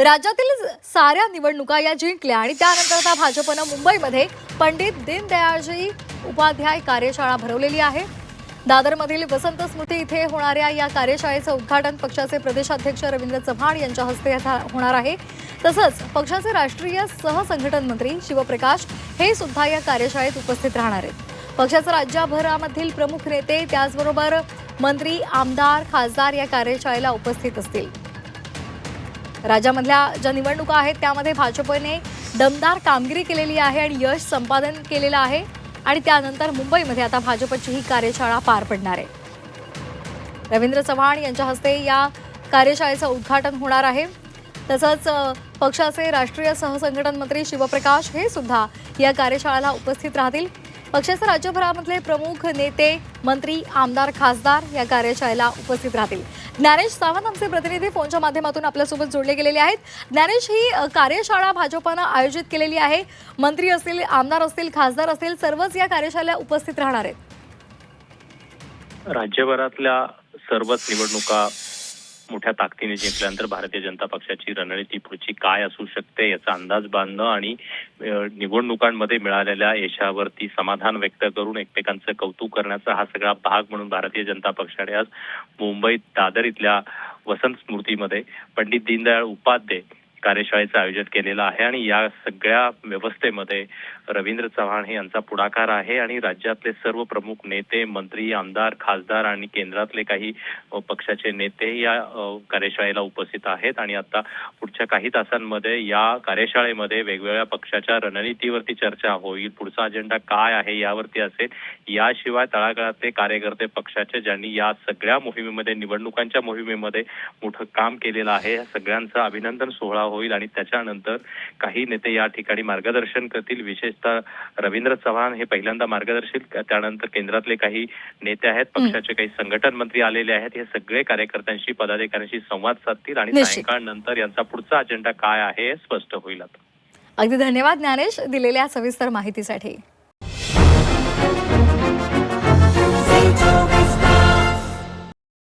राज्यातील साऱ्या निवडणुका या जिंकल्या आणि त्यानंतर आता भाजपनं मुंबईमध्ये पंडित दीनदयाळजी उपाध्याय कार्यशाळा भरवलेली आहे। दादरमधील वसंत स्मृती इथे होणाऱ्या या कार्यशाळेचं उद्घाटन पक्षाचे प्रदेशाध्यक्ष रवींद्र चव्हाण यांच्या हस्ते होणार आहे। तसंच पक्षाचे राष्ट्रीय सहसंघटन मंत्री शिवप्रकाश हे सुद्धा या कार्यशाळेत उपस्थित राहणार आहेत। पक्षाच्या राज्यभरामधील प्रमुख नेते त्याचबरोबर मंत्री, आमदार, खासदार या कार्यशाळेला उपस्थित असतील। राज्यामधल्या ज्या निवडणुका आहेत त्यामध्ये भाजपने दमदार कामगिरी केलेली आहे आणि यश संपादन केलेलं आहे आणि त्यानंतर मुंबईमध्ये आता भाजपची ही कार्यशाळा पार पडणार आहे। रवींद्र चव्हाण यांच्या हस्ते या कार्यशाळेचं उद्घाटन होणार आहे। तसंच पक्षाचे राष्ट्रीय सहसंघटन मंत्री शिवप्रकाश हे सुद्धा या कार्यशाळेला उपस्थित राहतील। पक्षाचे राज्यभरामधले प्रमुख नेते, मंत्री, आमदार, खासदार या कार्यशाळेला उपस्थित राहतील। ज्ञानेश सावंत आमचे प्रतिनिधी फोनच्या माध्यमातून आपल्यासोबत जोडले गेलेले आहेत। ज्ञानेश, ही कार्यशाळा भाजपनं आयोजित केलेली आहे। मंत्री असतील, आमदार असतील, खासदार असतील, सर्वच या कार्यशाळेला उपस्थित राहणार आहेत। राज्यभरातल्या सर्वच निवडणुका मोठ्या ताकदीने जिंकल्यानंतर भारतीय जनता पक्षाची रणनीती पुढची काय असू शकते याचा अंदाज बांधणं आणि निवडणुकांमध्ये मिळालेल्या यशावरती समाधान व्यक्त करून एकमेकांचं कौतुक करण्याचा हा सगळा भाग म्हणून भारतीय जनता पक्षाने आज मुंबईत दादर इथल्या वसंत स्मृतीमध्ये पंडित दीनदयाळ उपाध्याय कार्यशाळेचं आयोजन केलेलं आहे आणि या सगळ्या व्यवस्थेमध्ये रवींद्र चव्हाण हे यांचा पुढाकार आहे आणि राज्यातले सर्व प्रमुख नेते, मंत्री, आमदार, खासदार आणि केंद्रातले काही पक्षाचे नेते या कार्यशाळेला उपस्थित आहेत आणि आता पुढच्या काही तासांमध्ये या कार्यशाळेमध्ये वेगवेगळ्या पक्षाच्या रणनीतीवरती चर्चा होईल। पुढचा अजेंडा काय आहे यावरती असेल। याशिवाय तळागाळातले कार्यकर्ते पक्षाचे ज्यांनी या सगळ्या मोहिमेमध्ये, निवडणुकांच्या मोहिमेमध्ये मोठं काम केलेलं आहे, या सगळ्यांचं अभिनंदन सोहळा होईल आणि त्याच्यानंतर काही नेते या ठिकाणी मार्गदर्शन करतील। विशेषतः रवींद्र चव्हाण हे पहिल्यांदा मार्गदर्शन, त्यानंतर केंद्रातले काही नेते आहेत, पक्षाचे काही संघटन मंत्री आलेले आहेत, हे सगळे कार्यकर्त्यांशी, पदाधिकाऱ्यांशी संवाद साधतील आणि सायंकाळनंतर यांचा पुढचा अजेंडा काय आहे हे स्पष्ट होईल। अगदी धन्यवाद ज्ञानेश दिलेल्या सविस्तर माहितीसाठी।